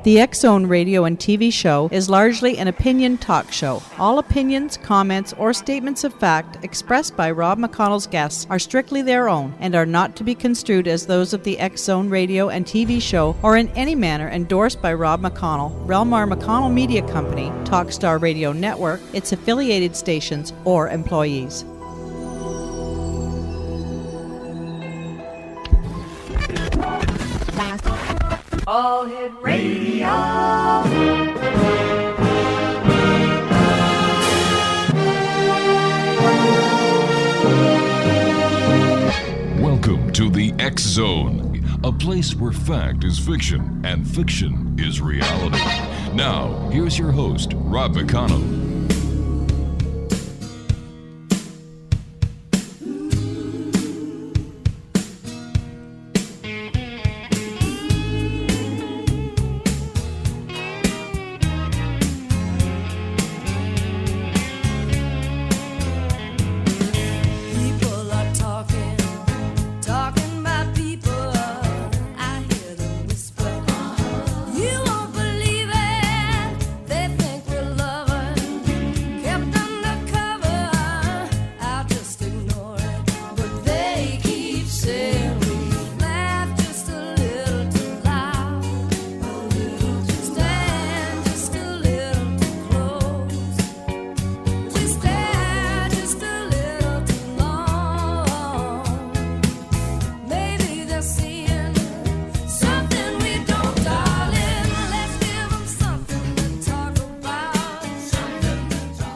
The X-Zone radio and TV show is largely an opinion talk show. All opinions, comments, or statements of fact expressed by Rob McConnell's guests are strictly their own and are not to be construed as those of the X-Zone radio and TV show or in any manner endorsed by Rob McConnell, Relmar McConnell Media Company, Talkstar Radio Network, its affiliated stations, or employees. All Hit Radio. Welcome to the X Zone, a place where fact is fiction and fiction is reality. Now, here's your host, Rob McConnell.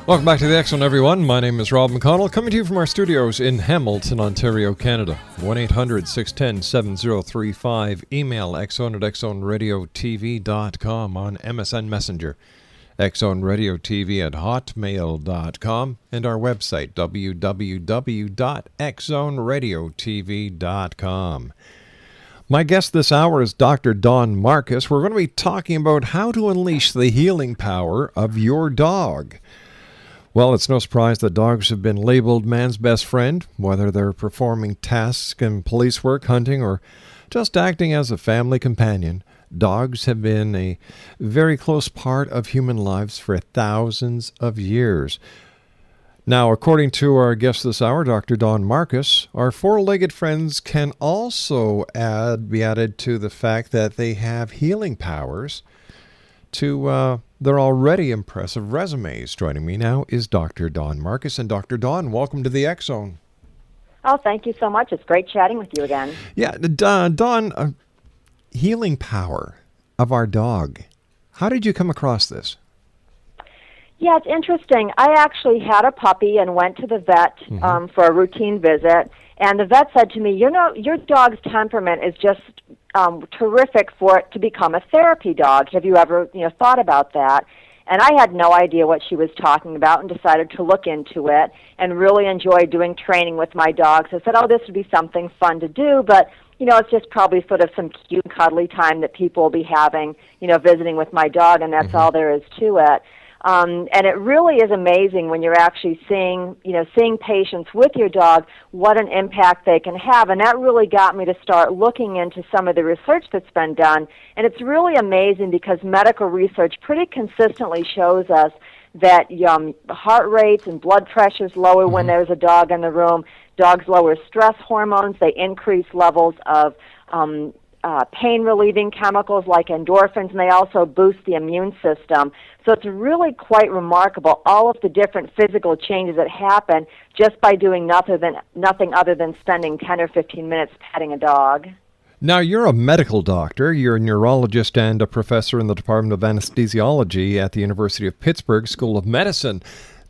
Welcome back to the X-Zone, everyone. My name is Rob McConnell, coming to you from our studios in Hamilton, Ontario, Canada. 1-800-610-7035. Email xzone at xzoneradiotv.com, on MSN Messenger. xzoneradiotv at hotmail.com. And our website, www.xzoneradiotv.com. My guest this hour is Dr. Don Marcus. We're going to be talking about how to unleash the healing power of your dog. Well, it's no surprise that dogs have been labeled man's best friend, whether they're performing tasks in police work, hunting, or just acting as a family companion. Dogs have been a very close part of human lives for thousands of years. Now, according to our guest this hour, Dr. Don Marcus, our four-legged friends can also be added to the fact that they have healing powers to their already impressive resumes. Joining me now is Dr. Don Marcus. And Dr. Don, welcome to the X-Zone. Oh, thank you so much. It's great chatting with you again. Yeah, Don, healing power of our dog. How did you come across this? Yeah, it's interesting. I actually had a puppy and went to the vet for a routine visit. And the vet said to me, you know, your dog's temperament is just terrific for it to become a therapy dog. Have you ever, thought about that? And I had no idea what she was talking about and decided to look into it and really enjoy doing training with my dogs. I said, this would be something fun to do, but, it's just probably sort of some cute, cuddly time that people will be having, visiting with my dog, and that's all there is to it. And it really is amazing when you're actually seeing patients with your dog, what an impact they can have. And that really got me to start looking into some of the research that's been done. And it's really amazing because medical research pretty consistently shows us that heart rates and blood pressures lower when there's a dog in the room. Dogs lower stress hormones. They increase levels of pain-relieving chemicals like endorphins, and they also boost the immune system. So it's really quite remarkable, all of the different physical changes that happen just by doing nothing other than spending 10 or 15 minutes petting a dog. Now, you're a medical doctor. You're a neurologist and a professor in the Department of Anesthesiology at the University of Pittsburgh School of Medicine.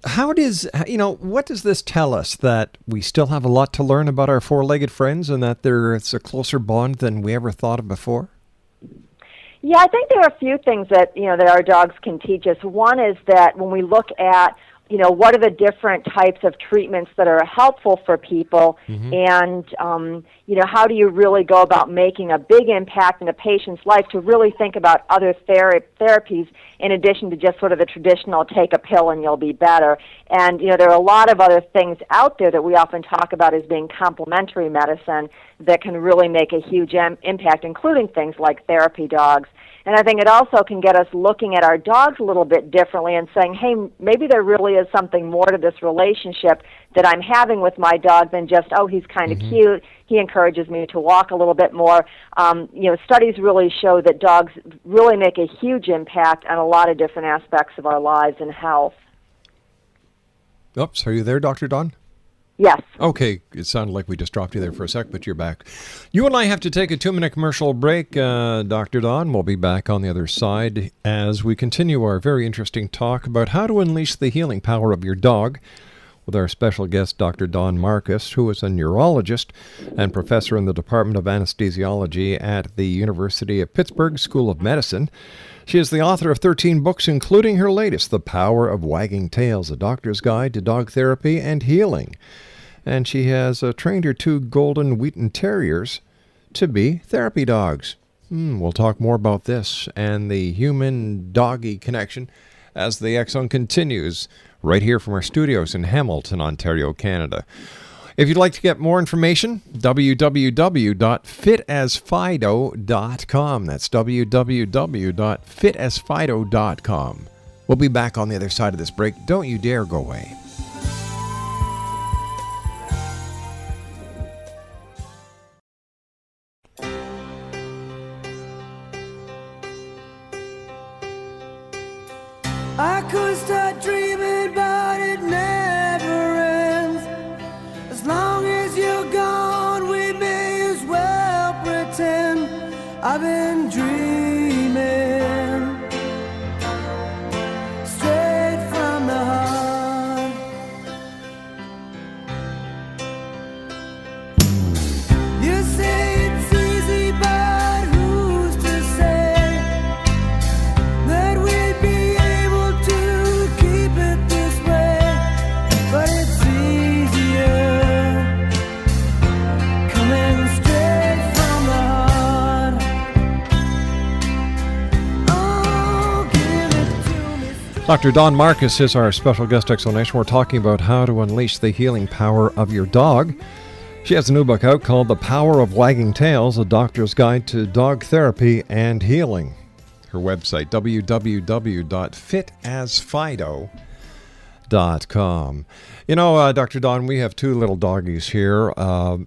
What does this tell us? That we still have a lot to learn about our four-legged friends and that it's a closer bond than we ever thought of before? Yeah, I think there are a few things that, that our dogs can teach us. One is that when we look at what are the different types of treatments that are helpful for people, and how do you really go about making a big impact in a patient's life to really think about other therapies in addition to just sort of the traditional take a pill and you'll be better. And there are a lot of other things out there that we often talk about as being complementary medicine that can really make a huge impact, including things like therapy dogs. And I think it also can get us looking at our dogs a little bit differently and saying, hey, maybe there really is something more to this relationship that I'm having with my dog than just, oh, he's kind of cute, he encourages me to walk a little bit more. Studies really show that dogs really make a huge impact on a lot of different aspects of our lives and health. Oops, are you there, Dr. Dawn? Yes. Okay, it sounded like we just dropped you there for a sec, but you're back. You and I have to take a 2-minute commercial break, Dr. Dawn. We'll be back on the other side as we continue our very interesting talk about how to unleash the healing power of your dog with our special guest, Dr. Dawn Marcus, who is a neurologist and professor in the Department of Anesthesiology at the University of Pittsburgh School of Medicine. She is the author of 13 books, including her latest, The Power of Wagging Tails, A Doctor's Guide to Dog Therapy and Healing. And she has trained her 2 golden Wheaten Terriers to be therapy dogs. We'll talk more about this and the human-doggy connection as the X Zone continues right here from our studios in Hamilton, Ontario, Canada. If you'd like to get more information, www.fitasfido.com. That's www.fitasfido.com. We'll be back on the other side of this break. Don't you dare go away. I could start dreaming, but it never ends. As long as you're gone, we may as well pretend I've been dreaming straight from the heart. You say it's easy, but who's to say that we'd be able to keep it this way? But it's easier coming straight from the heart. Oh, give it to me straight. Dr. Dawn Marcus is our special guest explanation. We're talking about how to unleash the healing power of your dog. She has a new book out called The Power of Wagging Tails, A Doctor's Guide to Dog Therapy and Healing. Her website, www.fitasfido.com. Dr. Dawn, we have 2 little doggies here,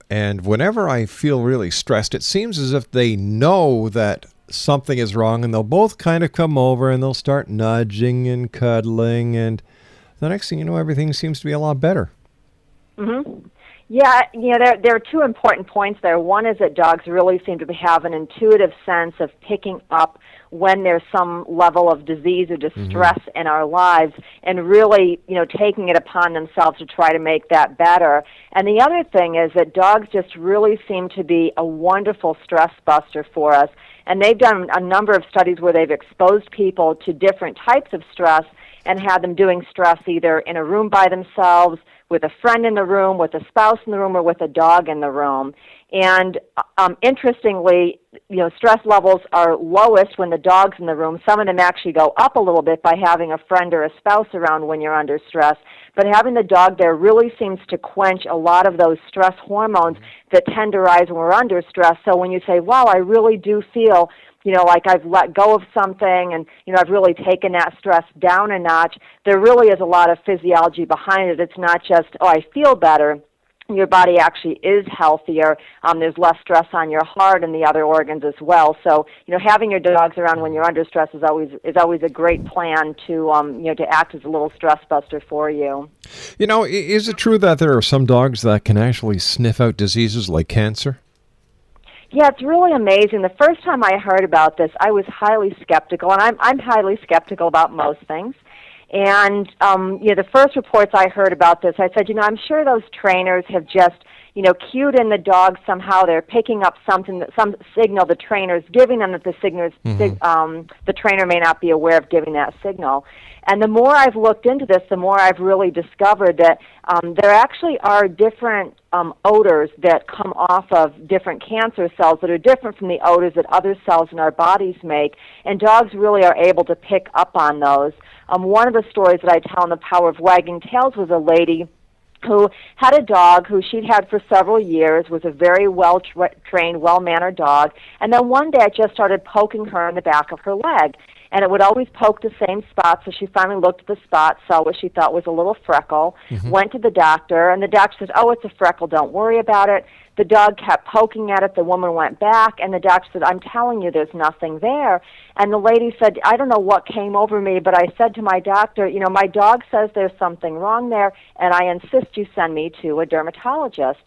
and whenever I feel really stressed, it seems as if they know that something is wrong, and they'll both kind of come over and they'll start nudging and cuddling, and the next thing you know, everything seems to be a lot better. Yeah, there are 2 important points there. One is that dogs really seem to have an intuitive sense of picking up when there's some level of disease or distress in our lives and really, taking it upon themselves to try to make that better. And the other thing is that dogs just really seem to be a wonderful stress buster for us. And they've done a number of studies where they've exposed people to different types of stress and had them doing stress either in a room by themselves, with a friend in the room, with a spouse in the room, or with a dog in the room. And interestingly, stress levels are lowest when the dog's in the room. Some of them actually go up a little bit by having a friend or a spouse around when you're under stress. But having the dog there really seems to quench a lot of those stress hormones that tend to rise when we're under stress. So when you say, wow, I really do feel like I've let go of something and, I've really taken that stress down a notch, there really is a lot of physiology behind it. It's not just, oh, I feel better. Your body actually is healthier. There's less stress on your heart and the other organs as well. So, having your dogs around when you're under stress is always a great plan to, to act as a little stress buster for you. Is it true that there are some dogs that can actually sniff out diseases like cancer? Yeah, it's really amazing. The first time I heard about this, I was highly skeptical, and I'm highly skeptical about most things. And the first reports I heard about this, I said, I'm sure those trainers have just, cued in the dog somehow. They're picking up something, some signal the trainer's giving them that the the trainer may not be aware of giving that signal. And the more I've looked into this, the more I've really discovered that there actually are different odors that come off of different cancer cells that are different from the odors that other cells in our bodies make, and dogs really are able to pick up on those. One of the stories that I tell in The Power of Wagging Tails was a lady who had a dog who she'd had for several years, was a very well-trained, well-mannered dog, and then one day it just started poking her in the back of her leg. And it would always poke the same spot, so she finally looked at the spot, saw what she thought was a little freckle, went to the doctor, and the doctor said, "Oh, it's a freckle, don't worry about it." The dog kept poking at it, the woman went back, and the doctor said, "I'm telling you, there's nothing there." And the lady said, "I don't know what came over me, but I said to my doctor, my dog says there's something wrong there, and I insist you send me to a dermatologist."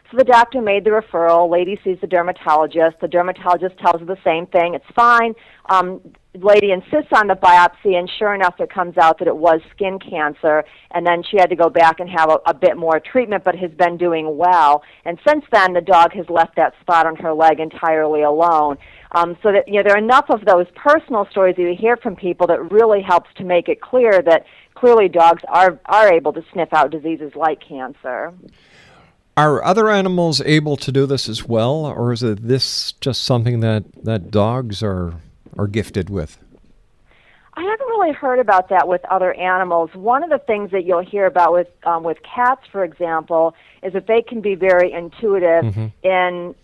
So the doctor made the referral. Lady sees the dermatologist. The dermatologist tells her the same thing. It's fine. Lady insists on the biopsy, and sure enough, it comes out that it was skin cancer. And then she had to go back and have a bit more treatment, but has been doing well. And since then, the dog has left that spot on her leg entirely alone. So that there are enough of those personal stories that you hear from people that really helps to make it clear that clearly dogs are able to sniff out diseases like cancer. Are other animals able to do this as well, or is this just something that dogs are gifted with? I haven't really heard about that with other animals. One of the things that you'll hear about with cats, for example, is that they can be very intuitive in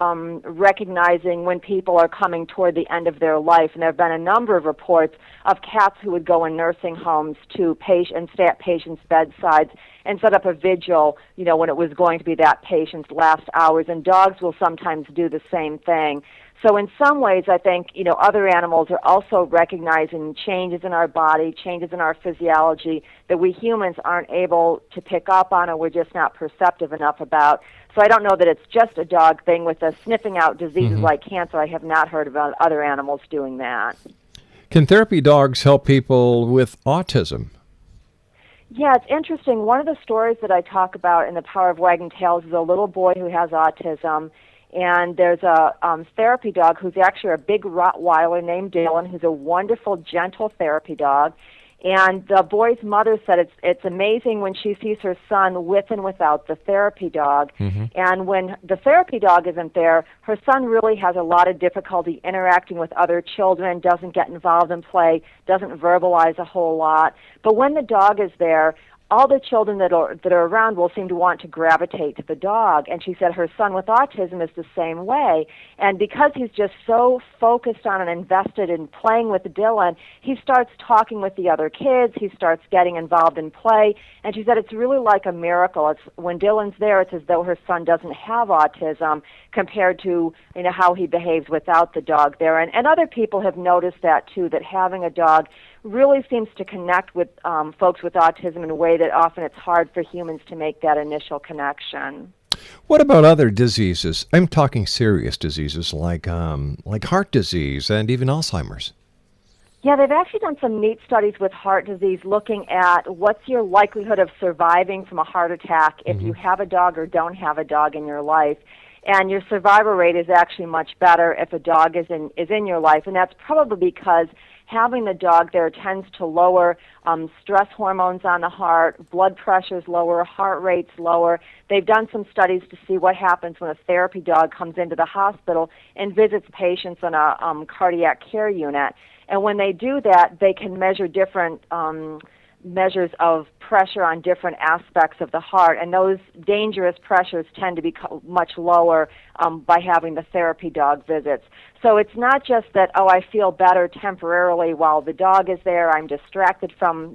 recognizing when people are coming toward the end of their life. And there have been a number of reports of cats who would go in nursing homes to and stay at patients' bedsides and set up a vigil, when it was going to be that patient's last hours. And dogs will sometimes do the same thing. So in some ways, I think, other animals are also recognizing changes in our body, changes in our physiology that we humans aren't able to pick up on, or we're just not perceptive enough about. So I don't know that it's just a dog thing with the sniffing out diseases like cancer. I have not heard about other animals doing that. Can therapy dogs help people with autism? Yeah, it's interesting. One of the stories that I talk about in The Power of Wagging Tails is a little boy who has autism. And there's a therapy dog who's actually a big Rottweiler named Dylan, who's a wonderful, gentle therapy dog. And the boy's mother said it's amazing when she sees her son with and without the therapy dog. And when the therapy dog isn't there, her son really has a lot of difficulty interacting with other children, doesn't get involved in play, doesn't verbalize a whole lot. But when the dog is there, all the children that are around will seem to want to gravitate to the dog. And she said her son with autism is the same way. And because he's just so focused on and invested in playing with Dylan, he starts talking with the other kids. He starts getting involved in play. And she said it's really like a miracle. It's when Dylan's there, it's as though her son doesn't have autism compared to how he behaves without the dog there. And other people have noticed that too, that having a dog really seems to connect with folks with autism in a way that often it's hard for humans to make that initial connection. What about other diseases? I'm talking serious diseases like heart disease and even Alzheimer's. Yeah, they've actually done some neat studies with heart disease looking at what's your likelihood of surviving from a heart attack if you have a dog or don't have a dog in your life. And your survival rate is actually much better if a dog is in your life, and that's probably because having the dog there tends to lower stress hormones on the heart, blood pressure's lower, heart rate's lower. They've done some studies to see what happens when a therapy dog comes into the hospital and visits patients in a cardiac care unit. And when they do that, they can measure different measures of pressure on different aspects of the heart, and those dangerous pressures tend to be much lower by having the therapy dog visits. So it's not just that, I feel better temporarily while the dog is there, I'm distracted from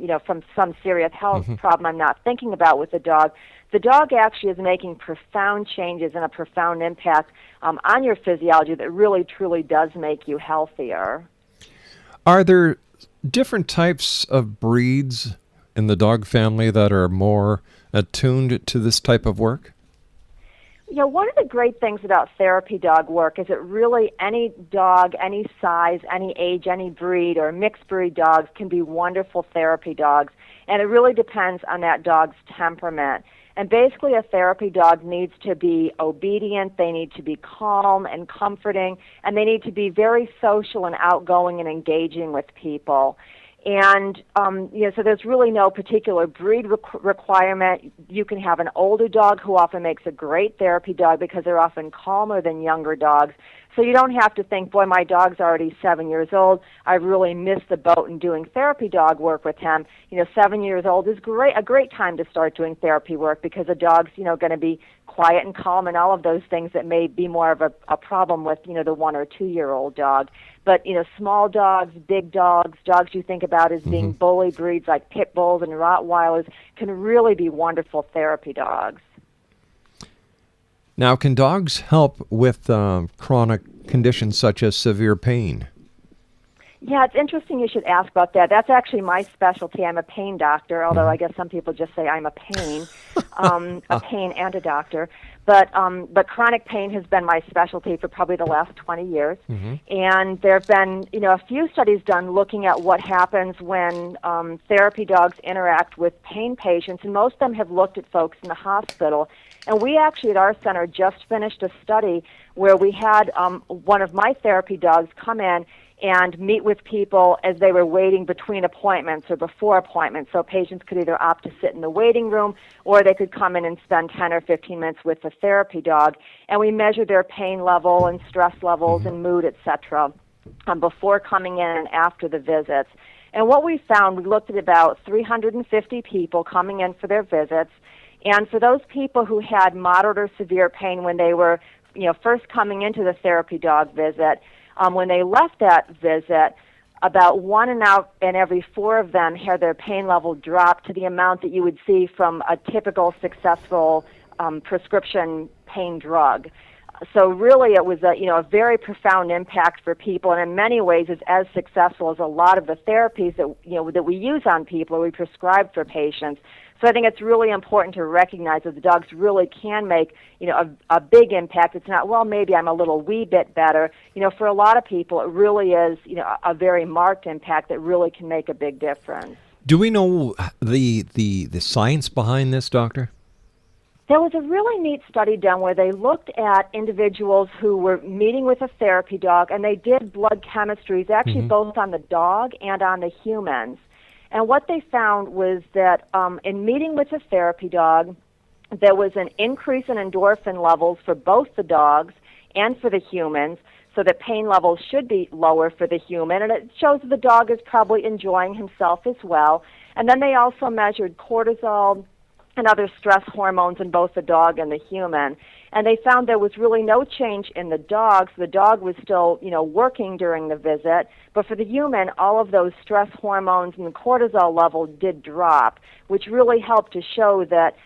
some serious health problem I'm not thinking about with the dog. The dog actually is making profound changes and a profound impact on your physiology that really, truly does make you healthier. Are there different types of breeds in the dog family that are more attuned to this type of work? One of the great things about therapy dog work is that really any dog, any size, any age, any breed, or mixed breed dogs can be wonderful therapy dogs. And it really depends on that dog's temperament. And basically a therapy dog needs to be obedient, they need to be calm and comforting, and they need to be very social and outgoing and engaging with people. And so there's really no particular breed requirement. You can have an older dog who often makes a great therapy dog because they're often calmer than younger dogs. So you don't have to think, boy, my dog's already 7 years old. I really missed the boat in doing therapy dog work with him. 7 years old is a great time to start doing therapy work because the dog's, going to be quiet and calm and all of those things that may be more of a problem with, the 1 or 2 year old dog. But, small dogs, big dogs, dogs you think about as being bully breeds like pit bulls and Rottweilers can really be wonderful therapy dogs. Now, can dogs help with chronic conditions such as severe pain? Yeah, it's interesting you should ask about that. That's actually my specialty. I'm a pain doctor, although I guess some people just say I'm a pain, a pain and a doctor. But chronic pain has been my specialty for probably the last 20 years. And there have been, a few studies done looking at what happens when therapy dogs interact with pain patients, and most of them have looked at folks in the hospital. And we actually at our center just finished a study where we had one of my therapy dogs come in and meet with people as they were waiting between appointments or before appointments. So patients could either opt to sit in the waiting room or they could come in and spend 10 or 15 minutes with the therapy dog. And we measured their pain level and stress levels and mood, etc., before coming in and after the visits. And what we found, we looked at about 350 people coming in for their visits. And for those people who had moderate or severe pain when they were, first coming into the therapy dog visit, when they left that visit, about 1 in every 4 of them had their pain level drop to the amount that you would see from a typical successful prescription pain drug. So really it was a very profound impact for people, and in many ways is as successful as a lot of the therapies that we use on people or we prescribe for patients. So I think it's really important to recognize that the dogs really can make, a big impact. It's not, well, maybe I'm a little wee bit better. For a lot of people, it really is, a very marked impact that really can make a big difference. Do we know the science behind this, Doctor? There was a really neat study done where they looked at individuals who were meeting with a therapy dog, and they did blood chemistries, actually both on the dog and on the humans. And what they found was that in meeting with a therapy dog, there was an increase in endorphin levels for both the dogs and for the humans, so that pain levels should be lower for the human, and it shows that the dog is probably enjoying himself as well. And then they also measured cortisol and other stress hormones in both the dog and the human. And they found there was really no change in the dog. So the dog was still, working during the visit. But for the human, all of those stress hormones and the cortisol level did drop, which really helped to show that,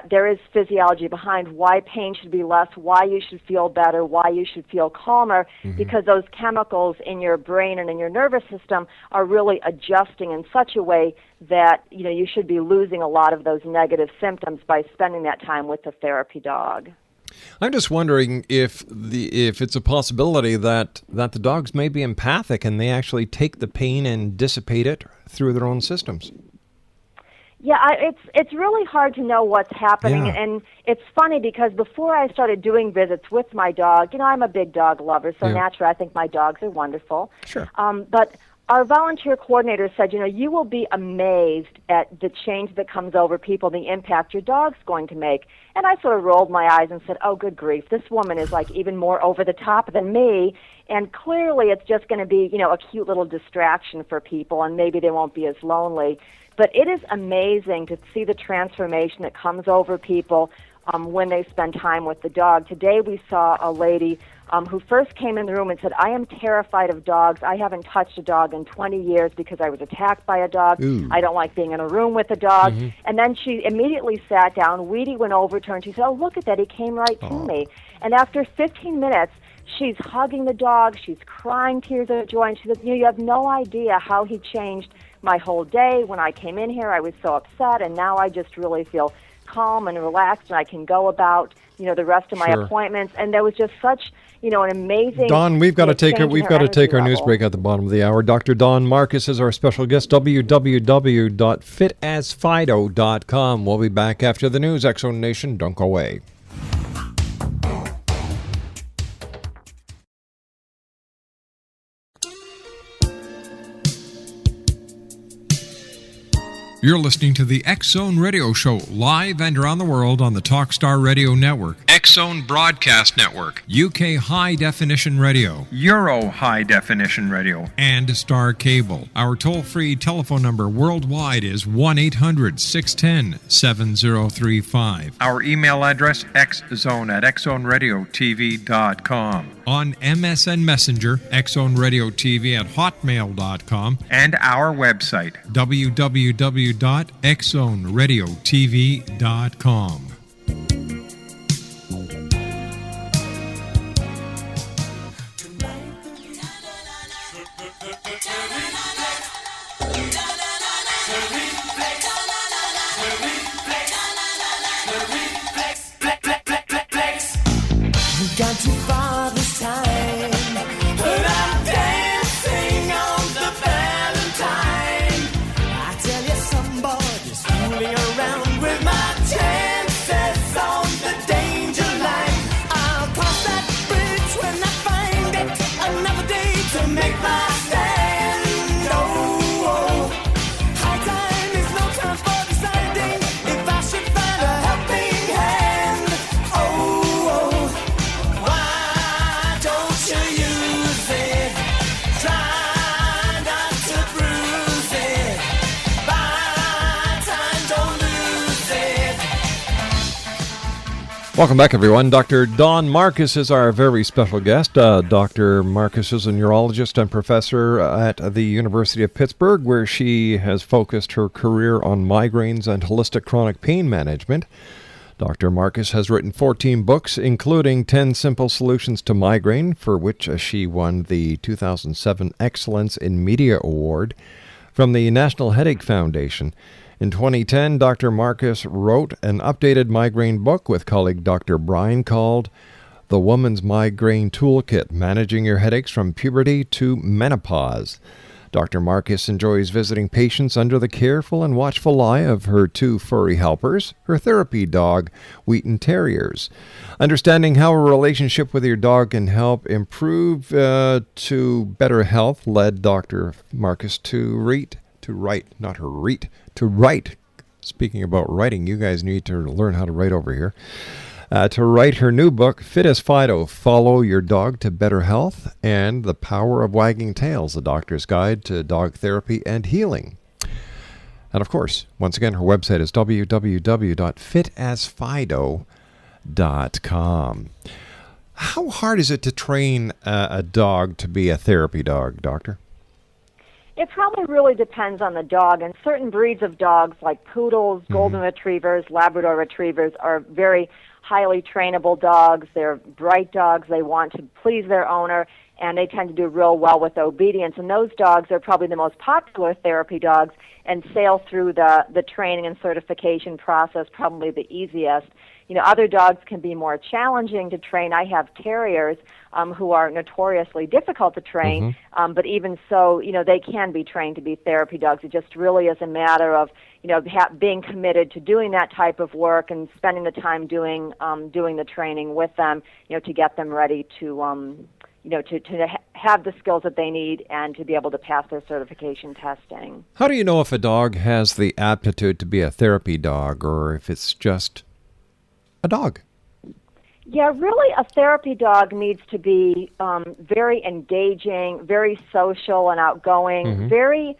there is physiology behind why pain should be less, why you should feel better, why you should feel calmer, because those chemicals in your brain and in your nervous system are really adjusting in such a way that, you should be losing a lot of those negative symptoms by spending that time with the therapy dog. I'm just wondering if it's a possibility that the dogs may be empathic and they actually take the pain and dissipate it through their own systems. Yeah, it's really hard to know what's happening, and it's funny because before I started doing visits with my dog, I'm a big dog lover, so naturally I think my dogs are wonderful. Sure. But our volunteer coordinator said, you will be amazed at the change that comes over people, the impact your dog's going to make. And I sort of rolled my eyes and said, oh, good grief, this woman is like even more over the top than me, and clearly it's just going to be, a cute little distraction for people, and maybe they won't be as lonely. But it is amazing to see the transformation that comes over people when they spend time with the dog. Today we saw a lady who first came in the room and said, I am terrified of dogs. I haven't touched a dog in 20 years because I was attacked by a dog. Ooh. I don't like being in a room with a dog. And then she immediately sat down. Weedy went over to her and she said, oh, look at that. He came right to me. And after 15 minutes, she's hugging the dog. She's crying tears of joy. And she says, you have no idea how he changed my whole day. When I came in here, I was so upset, and now I just really feel calm and relaxed, and I can go about the rest of my Sure. appointments. And there was just such, an amazing. Don, we've got to take change in her our energy news level. break at the bottom of the hour. Dr. Don Marcus is our special guest. www.fitasfido.com. We'll be back after the news. X-Zone Nation, don't go away. You're listening to the X-Zone Radio Show, live and around the world on the Talkstar Radio Network, X-Zone Broadcast Network, UK High Definition Radio, Euro High Definition Radio, and Star Cable. Our toll-free telephone number worldwide is 1-800-610-7035. Our email address, xzone@xzoneradiotv.com. On MSN Messenger, xzoneradiotv@hotmail.com, and our website, www.xzoneradiotv.com. We've gone too far this time, but I'm dancing on the Valentine. I tell you, somebody's fooling around with my chances on the danger line. I'll cross that bridge when I find it. Another day to make my stand. Oh, high time is no time for deciding if I should find a helping hand. Oh, why don't you use it? Try not to bruise it. Buy time, don't lose it. Welcome back, everyone. Dr. Don Marcus is our very special guest. Dr. Marcus is a neurologist and professor at the University of Pittsburgh, where she has focused her career on migraines and holistic chronic pain management. Dr. Marcus has written 14 books, including 10 Simple Solutions to Migraine, for which she won the 2007 Excellence in Media Award from the National Headache Foundation. In 2010, Dr. Marcus wrote an updated migraine book with colleague Dr. Brian called The Woman's Migraine Toolkit, Managing Your Headaches from Puberty to Menopause. Dr. Marcus enjoys visiting patients under the careful and watchful eye of her two furry helpers, her therapy dog, Wheaton Terriers. Understanding how a relationship with your dog can help improve to better health led Dr. Marcus to write. Speaking about writing, you guys need to learn how to write over here. To write her new book, Fit as Fido, Follow Your Dog to Better Health, and The Power of Wagging Tails, a doctor's guide to dog therapy and healing. And of course, once again, her website is www.fitasfido.com. How hard is it to train a dog to be a therapy dog, doctor? It probably really depends on the dog, and certain breeds of dogs like poodles, golden retrievers, Labrador retrievers are very highly trainable dogs. They're bright dogs. They want to please their owner, and they tend to do real well with obedience. And those dogs are probably the most popular therapy dogs and sail through the training and certification process probably the easiest. Other dogs can be more challenging to train. I have terriers who are notoriously difficult to train, but even so, they can be trained to be therapy dogs. It just really is a matter of, being committed to doing that type of work and spending the time doing the training with them, to get them ready to have the skills that they need and to be able to pass their certification testing. How do you know if a dog has the aptitude to be a therapy dog or if it's just a dog? Yeah, really a therapy dog needs to be very engaging, very social and outgoing, very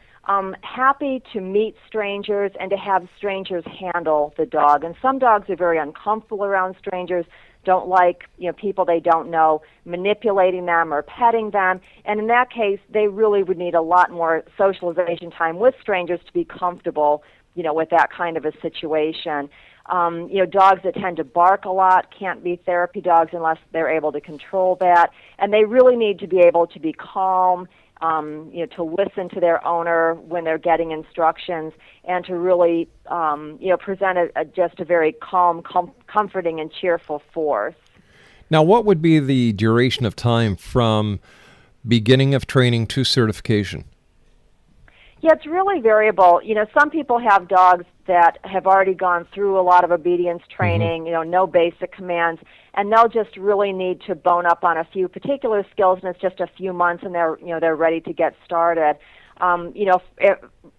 happy to meet strangers and to have strangers handle the dog. And some dogs are very uncomfortable around strangers, don't like people they don't know manipulating them or petting them. And in that case, they really would need a lot more socialization time with strangers to be comfortable, with that kind of a situation. Dogs that tend to bark a lot can't be therapy dogs unless they're able to control that. And they really need to be able to be calm to listen to their owner when they're getting instructions, and to really, present just a very calm, comforting, and cheerful force. Now, what would be the duration of time from beginning of training to certification? Yeah, it's really variable. Some people have dogs that have already gone through a lot of obedience training, no basic commands, and they'll just really need to bone up on a few particular skills, and it's just a few months, and they're ready to get started.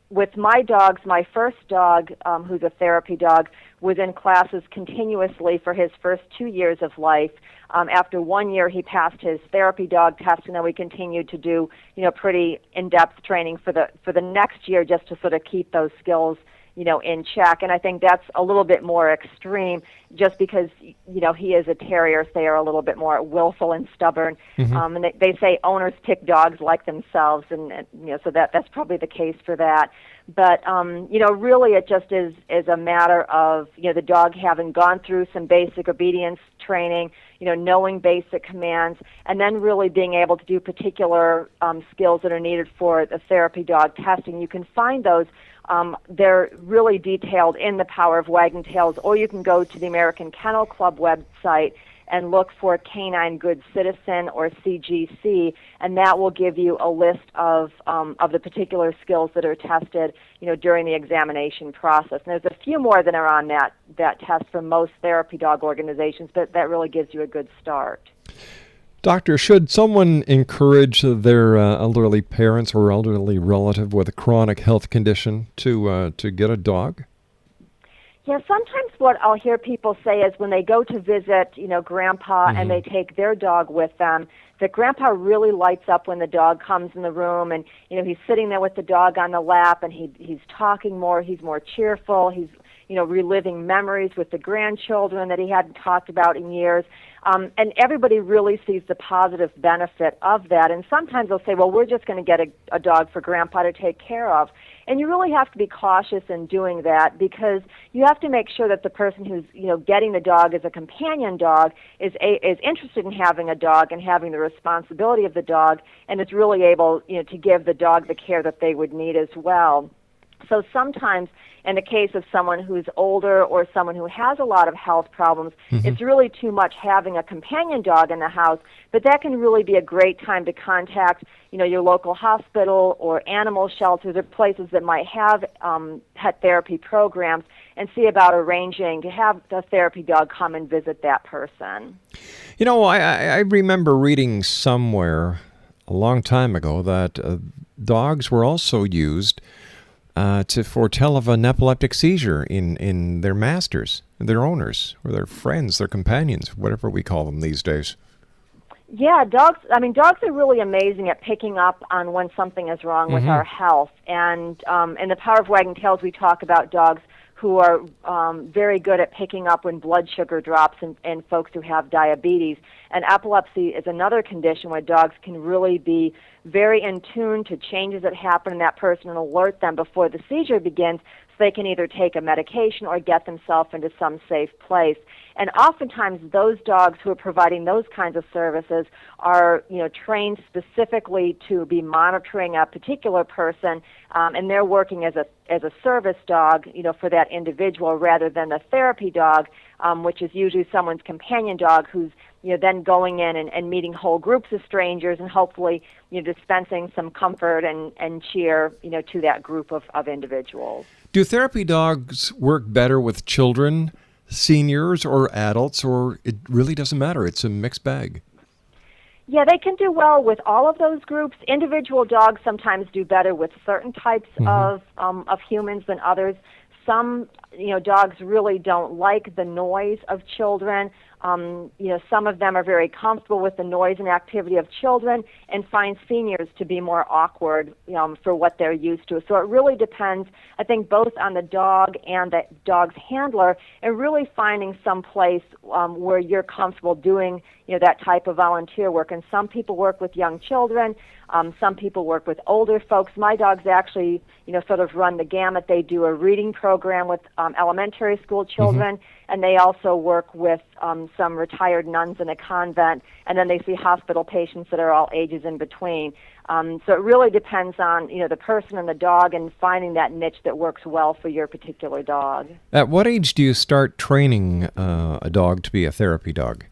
With my dogs, my first dog, who's a therapy dog, was in classes continuously for his first 2 years of life. After 1 year, he passed his therapy dog test, and then we continued to do, pretty in-depth training for the next year, just to sort of keep those skills, in check. And I think that's a little bit more extreme, just because, he is a terrier, so they are a little bit more willful and stubborn. And they say owners pick dogs like themselves, and so that's probably the case for that. But, really it just is a matter of, the dog having gone through some basic obedience training, knowing basic commands, and then really being able to do particular skills that are needed for the therapy dog testing. You can find those. They're really detailed in the Power of Wagging Tails, or you can go to the American Kennel Club website and look for Canine Good Citizen, or CGC, and that will give you a list of the particular skills that are tested, during the examination process. And there's a few more that are on that test for most therapy dog organizations, but that really gives you a good start. Doctor, should someone encourage their elderly parents or elderly relative with a chronic health condition to get a dog? Yeah, sometimes what I'll hear people say is when they go to visit, Grandpa, and they take their dog with them, that Grandpa really lights up when the dog comes in the room, and, he's sitting there with the dog on the lap, and he's talking more, he's more cheerful, he's, reliving memories with the grandchildren that he hadn't talked about in years. And everybody really sees the positive benefit of that. And sometimes they'll say, well, we're just going to get a dog for Grandpa to take care of. And you really have to be cautious in doing that, because you have to make sure that the person who's, getting the dog as a companion dog is interested in having a dog and having the responsibility of the dog, and is really able, to give the dog the care that they would need as well. So sometimes, in the case of someone who's older or someone who has a lot of health problems, it's really too much having a companion dog in the house, but that can really be a great time to contact, your local hospital or animal shelters or places that might have pet therapy programs, and see about arranging to have the therapy dog come and visit that person. I remember reading somewhere a long time ago that dogs were also used to foretell of an epileptic seizure in their masters, their owners, or their friends, their companions, whatever we call them these days. Yeah, dogs are really amazing at picking up on when something is wrong with our health. And in the Power of Wagging Tails, we talk about dogs who are very good at picking up when blood sugar drops in folks who have diabetes. And epilepsy is another condition where dogs can really be very in tune to changes that happen in that person and alert them before the seizure begins, so they can either take a medication or get themselves into some safe place. And oftentimes those dogs who are providing those kinds of services are, trained specifically to be monitoring a particular person, and they're working as a service dog, for that individual, rather than the therapy dog, which is usually someone's companion dog who's, then going in and meeting whole groups of strangers and hopefully, dispensing some comfort and cheer, to that group of individuals. Do therapy dogs work better with children, seniors, or adults, or it really doesn't matter? It's a mixed bag. Yeah, they can do well with all of those groups. Individual dogs sometimes do better with certain types of humans than others. Some, dogs really don't like the noise of children. Some of them are very comfortable with the noise and activity of children and find seniors to be more awkward for what they're used to. So it really depends, I think, both on the dog and the dog's handler, and really finding some place where you're comfortable doing that type of volunteer work. And some people work with young children. Some people work with older folks. My dogs actually, sort of run the gamut. They do a reading program with elementary school children, and they also work with some retired nuns in a convent, and then they see hospital patients that are all ages in between. So it really depends on the person and the dog, and finding that niche that works well for your particular dog. At what age do you start training a dog to be a therapy dog?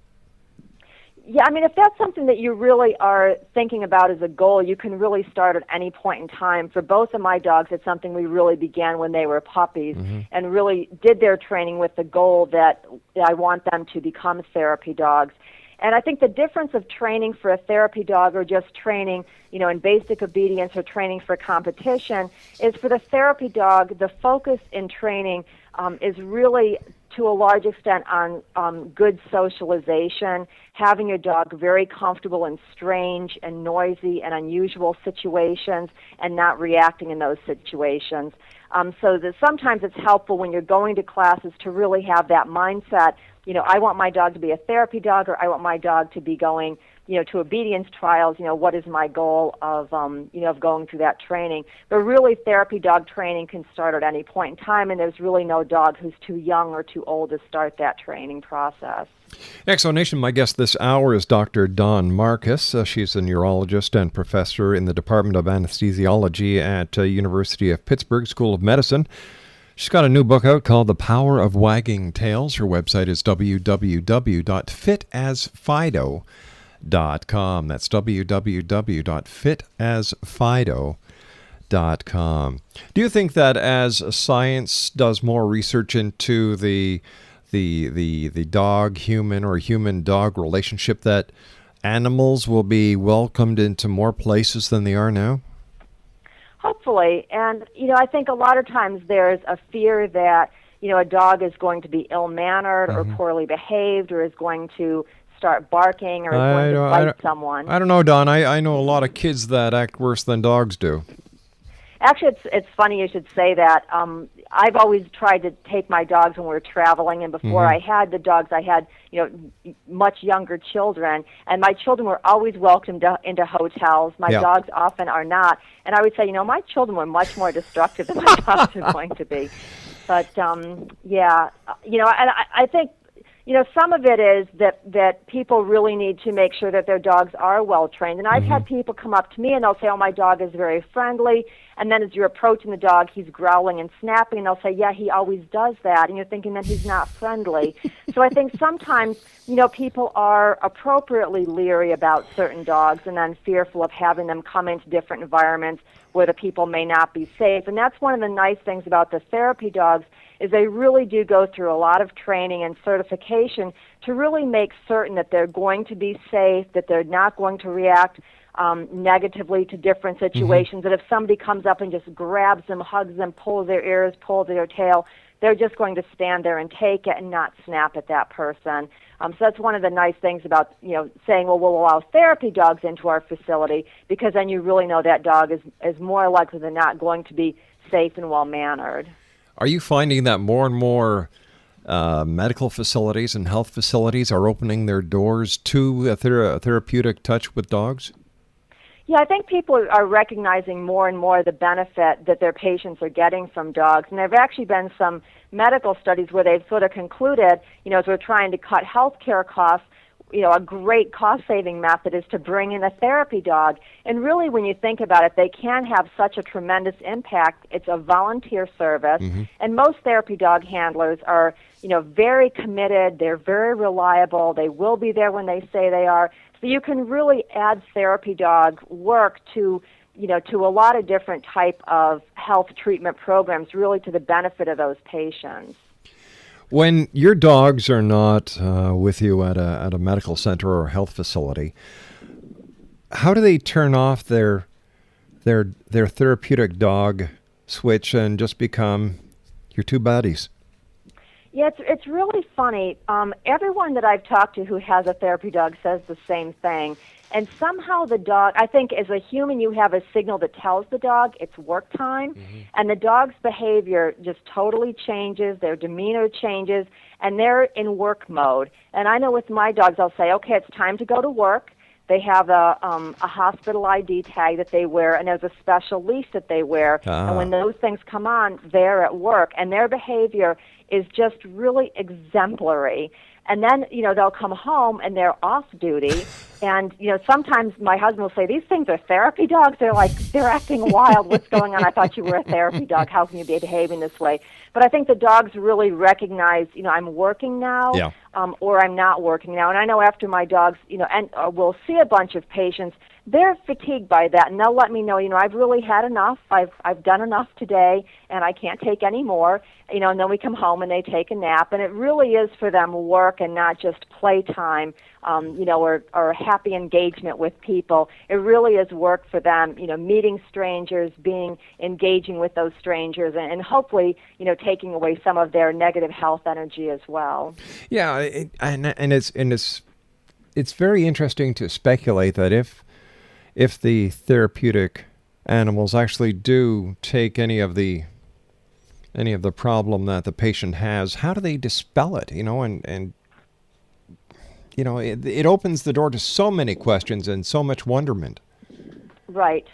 Yeah, I mean, if that's something that you really are thinking about as a goal, you can really start at any point in time. For both of my dogs, it's something we really began when they were puppies, and really did their training with the goal that I want them to become therapy dogs. And I think the difference of training for a therapy dog or just training, in basic obedience or training for competition is for the therapy dog, the focus in training is really to a large extent on good socialization, having your dog very comfortable in strange and noisy and unusual situations and not reacting in those situations. So that sometimes it's helpful when you're going to classes to really have that mindset, I want my dog to be a therapy dog, or I want my dog to be going, to obedience trials, what is my goal of going through that training. But really, therapy dog training can start at any point in time, and there's really no dog who's too young or too old to start that training process. Exonation, my guest this hour is Dr. Dawn Marcus. She's a neurologist and professor in the Department of Anesthesiology at University of Pittsburgh School of Medicine. She's got a new book out called The Power of Wagging Tails. Her website is www.fitasfido.com. That's www.fitasfido.com. Do you think that as science does more research into the dog-human or human-dog relationship, that animals will be welcomed into more places than they are now? Hopefully. And, I think a lot of times there's a fear that, a dog is going to be ill-mannered or poorly behaved, or is going to start barking, or is going to bite someone. I don't know, Don. I know a lot of kids that act worse than dogs do. Actually, it's funny you should say that. I've always tried to take my dogs when we were traveling, and before I had the dogs, I had much younger children, and my children were always welcomed into hotels. My dogs often are not, and I would say, my children were much more destructive than my dogs are going to be. But and I think. Some of it is that people really need to make sure that their dogs are well trained. And I've had people come up to me and they'll say, oh, my dog is very friendly. And then as you're approaching the dog, he's growling and snapping. And they'll say, yeah, he always does that. And you're thinking that he's not friendly. So I think sometimes, people are appropriately leery about certain dogs and then fearful of having them come into different environments where the people may not be safe. And that's one of the nice things about the therapy dogs is they really do go through a lot of training and certification to really make certain that they're going to be safe, that they're not going to react negatively to different situations, that if somebody comes up and just grabs them, hugs them, pulls their ears, pulls their tail, they're just going to stand there and take it and not snap at that person. So that's one of the nice things about, saying, well, we'll allow therapy dogs into our facility, because then you really know that dog is more likely than not going to be safe and well-mannered. Are you finding that more and more medical facilities and health facilities are opening their doors to a therapeutic touch with dogs? Yeah, I think people are recognizing more and more the benefit that their patients are getting from dogs. And there have actually been some medical studies where they've sort of concluded, as we're trying to cut healthcare costs, a great cost-saving method is to bring in a therapy dog. And really, when you think about it, they can have such a tremendous impact. It's a volunteer service, and most therapy dog handlers are, very committed. They're very reliable. They will be there when they say they are. So you can really add therapy dog work to a lot of different type of health treatment programs, really to the benefit of those patients. When your dogs are not with you at a medical center or health facility, how do they turn off their therapeutic dog switch and just become your two buddies? Yeah, it's really funny. Everyone that I've talked to who has a therapy dog says the same thing. And somehow the dog, I think as a human you have a signal that tells the dog it's work time, and the dog's behavior just totally changes, their demeanor changes, and they're in work mode. And I know with my dogs I'll say, okay, it's time to go to work. They have a hospital ID tag that they wear, and there's a special leash that they wear. And when those things come on, they're at work, and their behavior is just really exemplary. And then, they'll come home and they're off duty. And, sometimes my husband will say, these things are therapy dogs. They're acting wild. What's going on? I thought you were a therapy dog. How can you be behaving this way? But I think the dogs really recognize, I'm working now, or I'm not working now. And I know after my dogs, and we'll see a bunch of patients, they're fatigued by that, and they'll let me know, I've really had enough. I've done enough today, and I can't take any more. And then we come home and they take a nap, and it really is for them work and not just playtime, or happy engagement with people. It really is work for them, meeting strangers, engaging with those strangers, and hopefully, taking away some of their negative health energy as well. Yeah, it's very interesting to speculate that if the therapeutic animals actually do take any of the problem that the patient has, how do they dispel it? It opens the door to so many questions and so much wonderment. Right.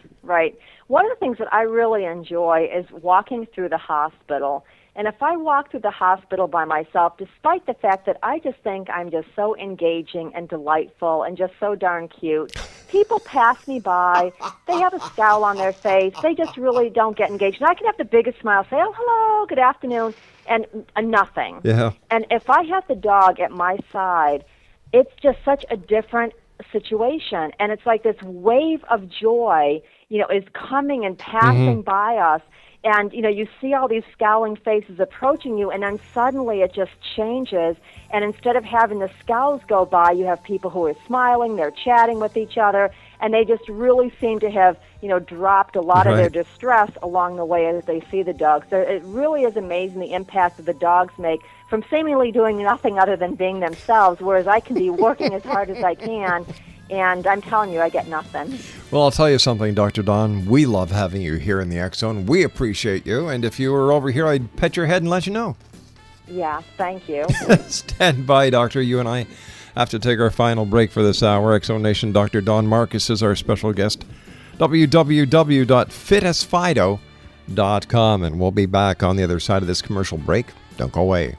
One of the things that I really enjoy is walking through the hospital. And if I walk through the hospital by myself, despite the fact that I just think I'm just so engaging and delightful and just so darn cute, people pass me by, they have a scowl on their face, they just really don't get engaged. And I can have the biggest smile, say, oh, hello, good afternoon, and nothing. Yeah. And if I have the dog at my side, it's just such a different situation. And it's like this wave of joy, is coming and passing by us. And, you see all these scowling faces approaching you, and then suddenly it just changes. And instead of having the scowls go by, you have people who are smiling, they're chatting with each other, and they just really seem to have, dropped a lot of their distress along the way as they see the dogs. So it really is amazing the impact that the dogs make from seemingly doing nothing other than being themselves, whereas I can be working as hard as I can, and I'm telling you, I get nothing. Well, I'll tell you something, Dr. Dawn. We love having you here in the X Zone. We appreciate you. And if you were over here, I'd pet your head and let you know. Yeah, thank you. Stand by, Doctor. You and I have to take our final break for this hour. X Zone Nation, Dr. Dawn Marcus is our special guest. www.fitasfido.com. And we'll be back on the other side of this commercial break. Don't go away.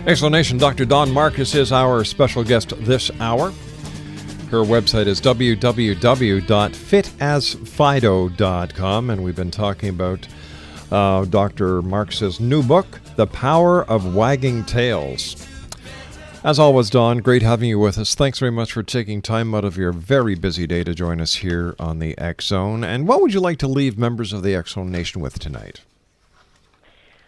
Explanation, Dr. Dawn Marcus is our special guest this hour. Her website is www.fitasfido.com, and we've been talking about Dr. Marcus's new book, The Power of Wagging Tails. As always, Dawn, great having you with us. Thanks very much for taking time out of your very busy day to join us here on the X Zone. And what would you like to leave members of the X Zone Nation with tonight?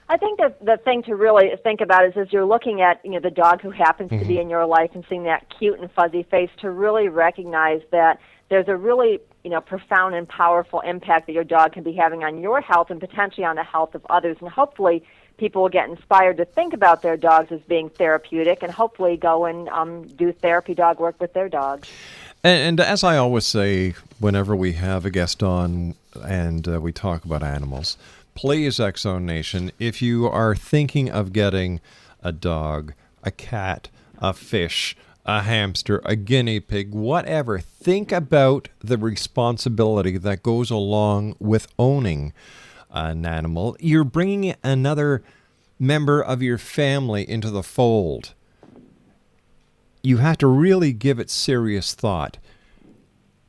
I think that the thing to really think about is as you're looking at the dog who happens to be in your life and seeing that cute and fuzzy face, to really recognize that there's a really profound and powerful impact that your dog can be having on your health and potentially on the health of others. And hopefully people will get inspired to think about their dogs as being therapeutic and hopefully go and do therapy dog work with their dogs. And as I always say whenever we have a guest on and we talk about animals, please, X Zone Nation, if you are thinking of getting a dog, a cat, a fish, a hamster, a guinea pig, whatever. Think about the responsibility that goes along with owning an animal. You're bringing another member of your family into the fold. You have to really give it serious thought.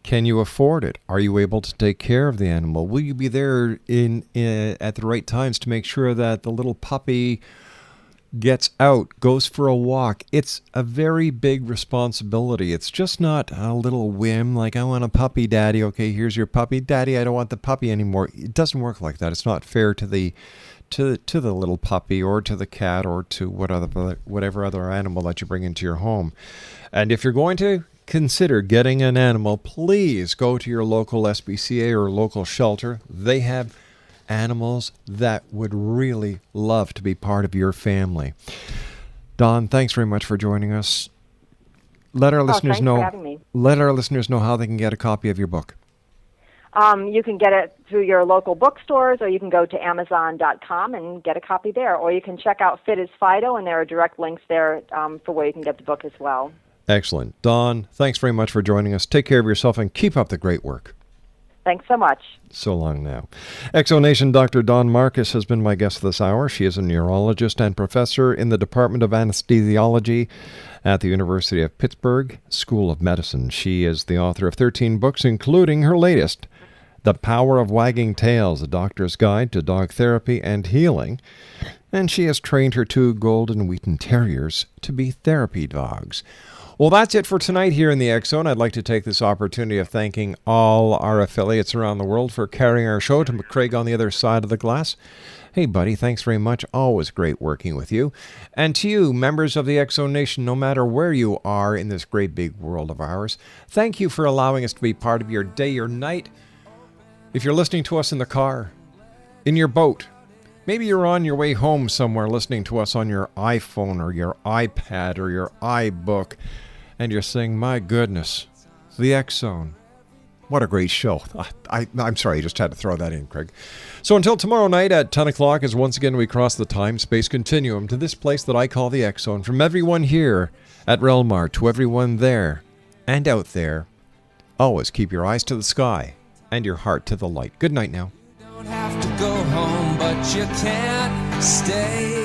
Can you afford it? Are you able to take care of the animal? Will you be there at the right times to make sure that the little puppy gets out, goes for a walk? It's a very big responsibility. It's just not a little whim like, I want a puppy, Daddy. Okay, here's your puppy. Daddy, I don't want the puppy anymore. It doesn't work like that. It's not fair to the little puppy or to the cat or to whatever other animal that you bring into your home. And if you're going to consider getting an animal, please go to your local SPCA or local shelter. They have animals that would really love to be part of your family. Dawn, thanks very much for joining us. Let our listeners know. Thanks for having me. Let our listeners know how they can get a copy of your book. You can get it through your local bookstores, or you can go to Amazon.com and get a copy there. Or you can check out Fit as Fido, and there are direct links there for where you can get the book as well. Excellent. Dawn, thanks very much for joining us. Take care of yourself and keep up the great work. Thanks so much. So long now. Exonation Dr. Dawn Marcus has been my guest this hour. She is a neurologist and professor in the Department of Anesthesiology at the University of Pittsburgh School of Medicine. She is the author of 13 books, including her latest, The Power of Wagging Tails, A Doctor's Guide to Dog Therapy and Healing. And she has trained her 2 Golden Wheaten Terriers to be therapy dogs. Well, that's it for tonight here in the X Zone. I'd like to take this opportunity of thanking all our affiliates around the world for carrying our show. To Craig on the other side of the glass. Hey, buddy, thanks very much. Always great working with you. And to you, members of the X Zone Nation, no matter where you are in this great big world of ours, thank you for allowing us to be part of your day, your night. If you're listening to us in the car, in your boat, maybe you're on your way home somewhere listening to us on your iPhone or your iPad or your iBook, and you're saying, my goodness, the X Zone. What a great show. I'm sorry, I just had to throw that in, Craig. So until tomorrow night at 10 o'clock, as once again we cross the time-space continuum to this place that I call the X Zone. From everyone here at Relmar to everyone there and out there, always keep your eyes to the sky and your heart to the light. Good night now. Don't have to go home, but you can't stay.